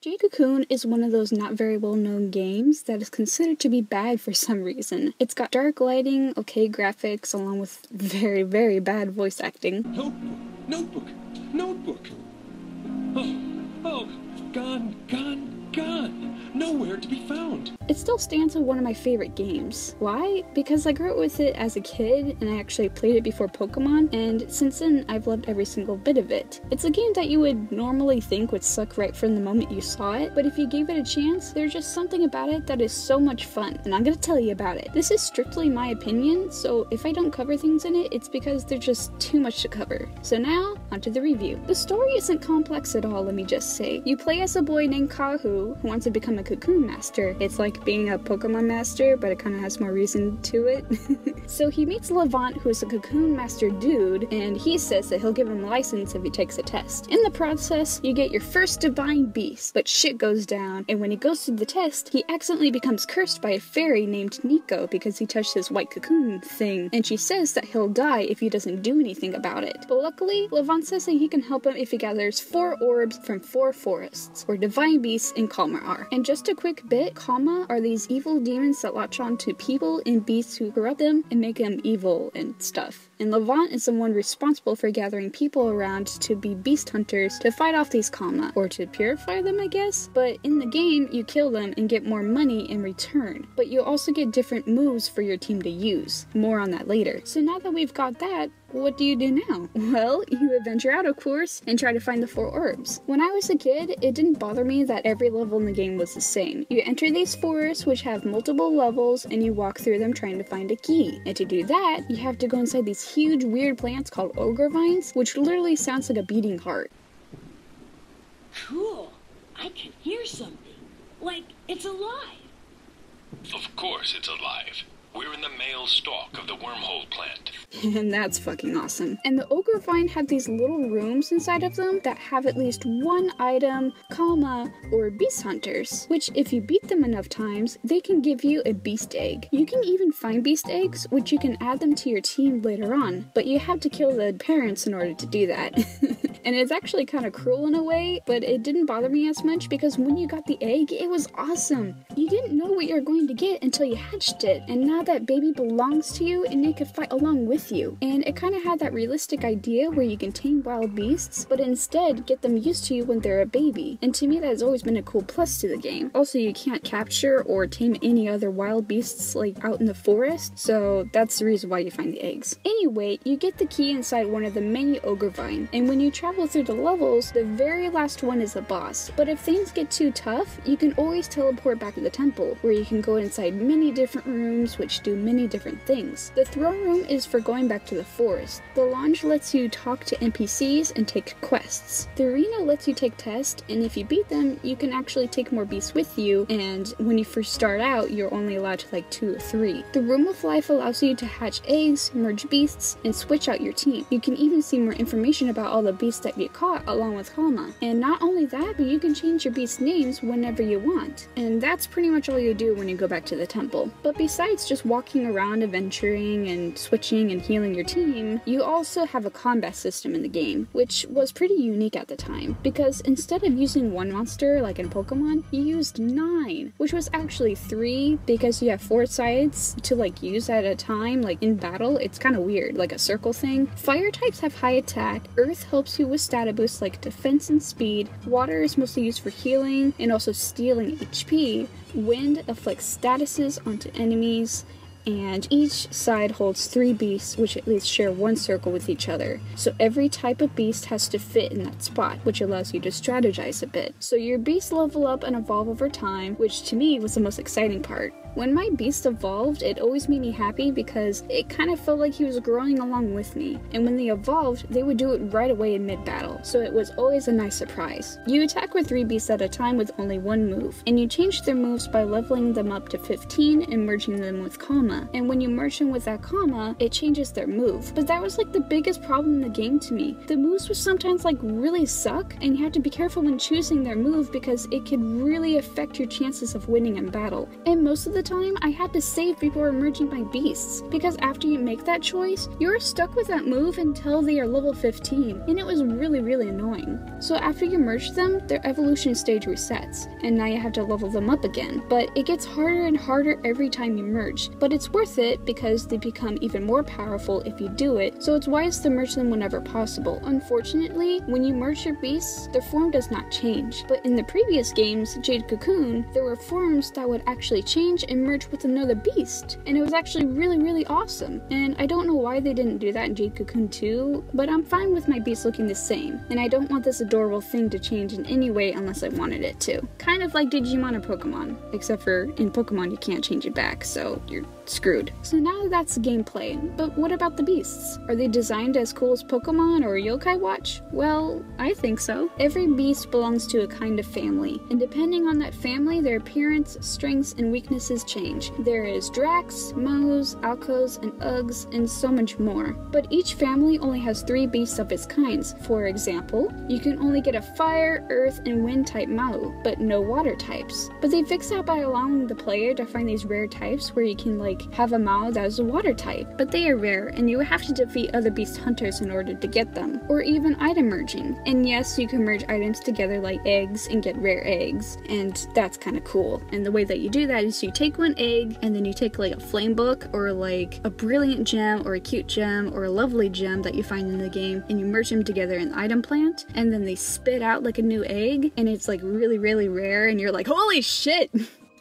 Jade Cocoon is one of those not very well known games that is considered to be bad for some reason. It's got dark lighting, okay graphics, along with very, very bad voice acting. Notebook! Oh, gone! Nowhere to be found! It still stands as one of my favorite games. Why? Because I grew up with it as a kid, and I actually played it before Pokemon, and since then I've loved every single bit of it. It's a game that you would normally think would suck right from the moment you saw it, but if you gave it a chance, there's just something about it that is so much fun, and I'm gonna tell you about it. This is strictly my opinion, so if I don't cover things in it, it's because there's just too much to cover. So now, onto the review. The story isn't complex at all, let me just say. You play as a boy named Kahu, who wants to become a cocoon master. It's like being a Pokemon master, but it kind of has more reason to it. So he meets Levant, who is a cocoon master dude, and he says that he'll give him a license if he takes a test. In the process, you get your first divine beast, but shit goes down, and when he goes through the test, he accidentally becomes cursed by a fairy named Nico because he touched his white cocoon thing, and she says that he'll die if he doesn't do anything about it. But luckily, Levant says that he can help him if he gathers 4 orbs from 4 forests, where divine beasts and Kalma are. And just a quick bit, Kalma are these evil demons that latch on to people and beasts who corrupt them and make them evil and stuff. And Levant is the one responsible for gathering people around to be beast hunters to fight off these Kalma, or to purify them, I guess? But in the game, you kill them and get more money in return. But you also get different moves for your team to use. More on that later. So now that we've got that, what do you do now? Well, you adventure out, of course, and try to find the 4 orbs. When I was a kid, it didn't bother me that every level in the game was the same. You enter these forests, which have multiple levels, and you walk through them trying to find a key. And to do that, you have to go inside these huge weird plants called ogre vines, which literally sounds like a beating heart. Cool. I can hear something. Like it's alive. Of course it's alive. We're in the male stalk of the wormhole plant. And that's fucking awesome. And the ogre vine have these little rooms inside of them that have at least 1 item, Kalma, or beast hunters, which if you beat them enough times, they can give you a beast egg. You can even find beast eggs, which you can add them to your team later on, but you have to kill the parents in order to do that. And it's actually kind of cruel in a way, but it didn't bother me as much because when you got the egg, it was awesome. You didn't know what you were going to get until you hatched it, and now that baby belongs to you and it can fight along with you. And it kind of had that realistic idea where you can tame wild beasts, but instead get them used to you when they're a baby. And to me, that has always been a cool plus to the game. Also, you can't capture or tame any other wild beasts like out in the forest, so that's the reason why you find the eggs. Anyway, you get the key inside one of the many ogre vine, and when you travel through the levels, the very last one is the boss. But if things get too tough, you can always teleport back to the temple, where you can go inside many different rooms which do many different things. The throne room is for going back to the forest. The lounge lets you talk to NPCs and take quests. The arena lets you take tests, and if you beat them, you can actually take more beasts with you, and when you first start out, you're only allowed to like 2 or 3. The Room of Life allows you to hatch eggs, merge beasts, and switch out your team. You can even see more information about all the beasts that you caught along with Kalma. And not only that, but you can change your beast names whenever you want. And that's pretty much all you do when you go back to the temple. But besides just walking around adventuring and switching and healing your team, you also have a combat system in the game, which was pretty unique at the time, because instead of using 1 monster like in Pokemon, you used 9, which was actually 3 because you have 4 sides to like use at a time, like in battle. It's kind of weird, like a circle thing. Fire types have high attack, Earth helps you with stat boosts like defense and speed, Water is mostly used for healing and also stealing HP, Wind afflicts statuses onto enemies, and each side holds 3 beasts which at least share 1 circle with each other. So every type of beast has to fit in that spot, which allows you to strategize a bit. So your beasts level up and evolve over time, which to me was the most exciting part. When my beast evolved, it always made me happy because it kind of felt like he was growing along with me. And when they evolved, they would do it right away in mid-battle, so it was always a nice surprise. You attack with 3 beasts at a time with only 1 move, and you change their moves by leveling them up to 15 and merging them with Kalma comma, and when you merge them with that comma, it changes their move. But that was like the biggest problem in the game to me. The moves would sometimes like really suck, and you have to be careful when choosing their move because it could really affect your chances of winning in battle. And most of the time, I had to save before merging my beasts, because after you make that choice, you're stuck with that move until they are level 15, and it was really annoying. So after you merge them, their evolution stage resets, and now you have to level them up again. But it gets harder and harder every time you merge, but it's worth it because they become even more powerful if you do it, so it's wise to merge them whenever possible. Unfortunately, when you merge your beasts, their form does not change, but in the previous games, Jade Cocoon, there were forms that would actually change and merge with another beast, and it was actually really awesome. And I don't know why they didn't do that in Jade Cocoon 2, but I'm fine with my beast looking the same, and I don't want this adorable thing to change in any way unless I wanted it to. Kind of like Digimon and Pokemon, except for in Pokemon you can't change it back, so you're screwed. So now that's the gameplay, but what about the beasts? Are they designed as cool as Pokemon or Yokai Watch? Well, I think so. Every beast belongs to a kind of family, and depending on that family, their appearance, strengths, and weaknesses change. There is Drax, Maus, Alcos, and Ugs, and so much more. But each family only has 3 beasts of its kinds. For example, you can only get a fire, earth, and wind type Mau, but no water types. But they fix that by allowing the player to find these rare types where you can have a Mau that is a water type, but they are rare and you have to defeat other beast hunters in order to get them, or even item merging. And yes, you can merge items together like eggs and get rare eggs, and that's kind of cool. And the way that you do that is you take one egg and then you take like a flame book or like a brilliant gem or a cute gem or a lovely gem that you find in the game, and you merge them together in item plant, and then they spit out like a new egg, and it's like really rare, and you're like, holy shit!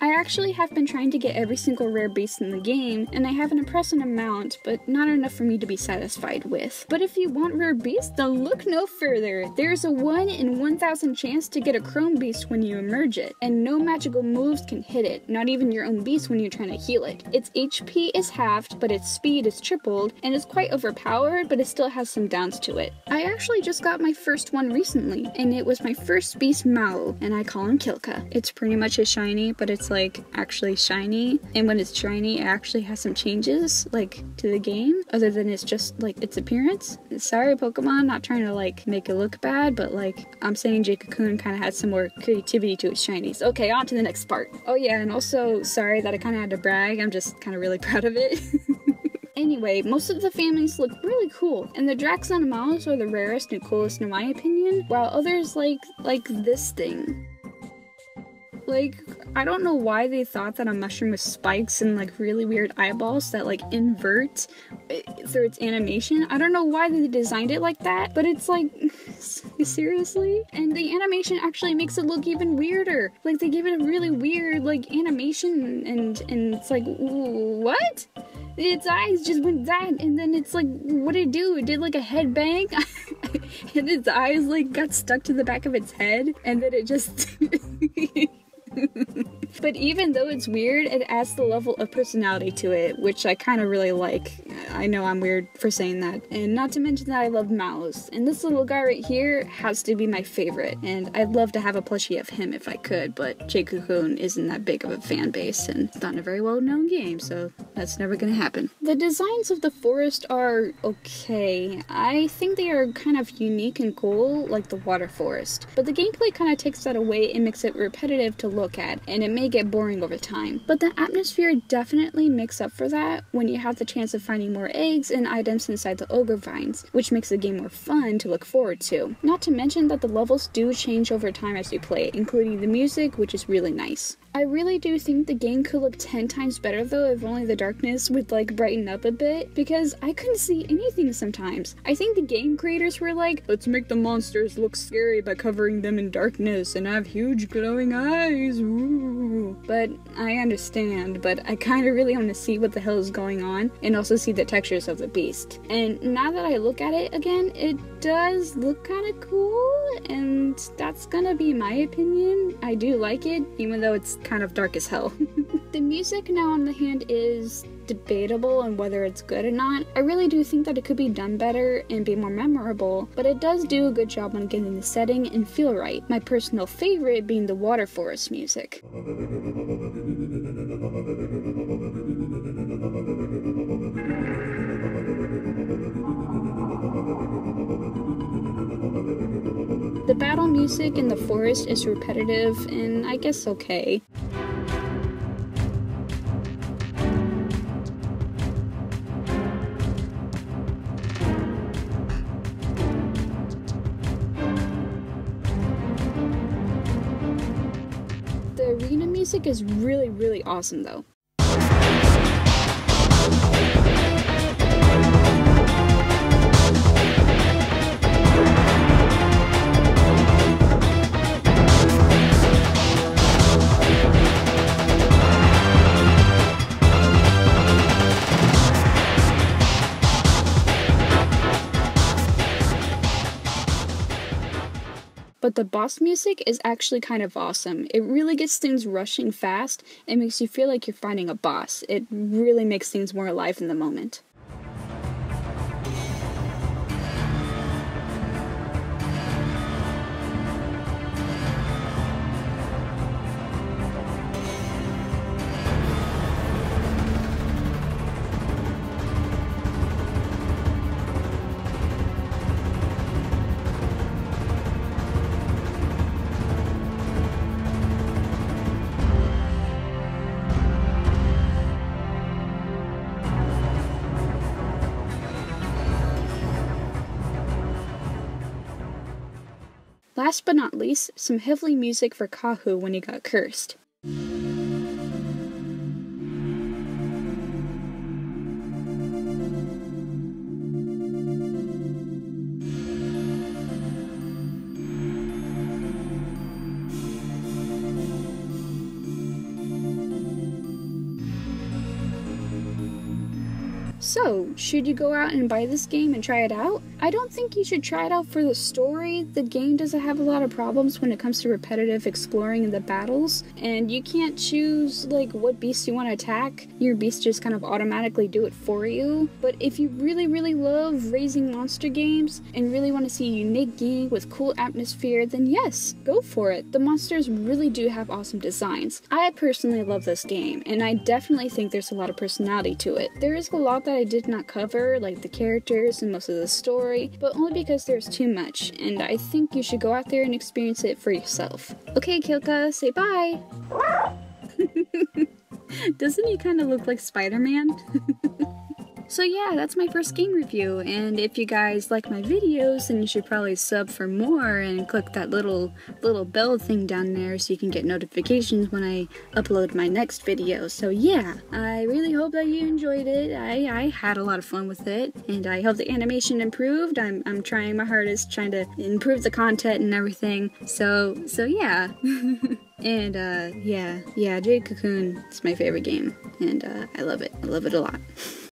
I actually have been trying to get every single rare beast in the game, and I have an impressive amount, but not enough for me to be satisfied with. But if you want rare beasts, then look no further. There's a 1 in 1,000 chance to get a chrome beast when you emerge it, and no magical moves can hit it, not even your own beast when you're trying to heal it. Its HP is halved, but its speed is tripled, and it's quite overpowered, but it still has some downs to it. I actually just got my first one recently, and it was my first beast Mau, and I call him Kilka. It's pretty much a shiny, but it's like actually shiny, and when it's shiny it actually has some changes like to the game other than it's just like its appearance. Sorry Pokemon, not trying to like make it look bad, but like I'm saying Jade Cocoon kind of had some more creativity to its shinies. Okay, on to the next part. Oh yeah, and also sorry that I kind of had to brag, I'm just kind of really proud of it. Anyway, most of the families look really cool, and the Drax and Maus are the rarest and coolest in my opinion, while others like this thing. Like, I don't know why they thought that a mushroom with spikes and like really weird eyeballs that like invert through its animation. I don't know why they designed it like that, but it's like, seriously? And the animation actually makes it look even weirder. Like they give it a really weird like animation, and it's like, what? Its eyes just went that, and then it's like, what did it do? It did like a headbang, and its eyes like got stuck to the back of its head, and then it just... But even though it's weird, it adds the level of personality to it, which I kind of really like. I know I'm weird for saying that. And not to mention that I love Maus. And this little guy right here has to be my favorite. And I'd love to have a plushie of him if I could, but Jade Cocoon isn't that big of a fan base, and it's not a very well-known game, so that's never gonna happen. The designs of the forest are okay. I think they are kind of unique and cool, like the water forest. But the gameplay kind of takes that away and makes it repetitive to look at, and it may get boring over time. But the atmosphere definitely makes up for that when you have the chance of finding more eggs and items inside the ogre vines, which makes the game more fun to look forward to. Not to mention that the levels do change over time as you play, including the music, which is really nice. I really do think the game could look 10 times better though if only the darkness would like brighten up a bit, because I couldn't see anything sometimes. I think the game creators were like, let's make the monsters look scary by covering them in darkness and have huge glowing eyes, ooh. But I understand, but I kind of really want to see what the hell is going on and also see the textures of the beast. And now that I look at it again, it does look kind of cool, and that's gonna be my opinion. I do like it, even though it's kind of dark as hell. The music now on the hand is debatable on whether it's good or not. I really do think that it could be done better and be more memorable, but it does do a good job on getting the setting and feel right. My personal favorite being the water forest music. The battle music in the forest is repetitive and I guess okay. The arena music is really awesome though. But the boss music is actually kind of awesome. It really gets things rushing fast and makes you feel like you're fighting a boss. It really makes things more alive in the moment. Last but not least, some heavy music for Kahu when he got cursed. So, should you go out and buy this game and try it out? I don't think you should try it out for the story. The game doesn't have a lot of problems when it comes to repetitive exploring in the battles, and you can't choose like what beast you want to attack. Your beast just kind of automatically do it for you. But if you really love raising monster games and really want to see a unique game with cool atmosphere, then yes, go for it. The monsters really do have awesome designs. I personally love this game, and I definitely think there's a lot of personality to it. There is a lot that I did not cover, like the characters and most of the story, but only because there's too much, and I think you should go out there and experience it for yourself. Okay, Kilka, say bye! Doesn't he kind of look like Spider-Man? So yeah, that's my first game review, and if you guys like my videos, then you should probably sub for more and click that little bell thing down there so you can get notifications when I upload my next video. So yeah, I really hope that you enjoyed it. I had a lot of fun with it, and I hope the animation improved. I'm trying my hardest, trying to improve the content and everything. So yeah. And yeah, Jade Cocoon is my favorite game, and I love it. I love it a lot.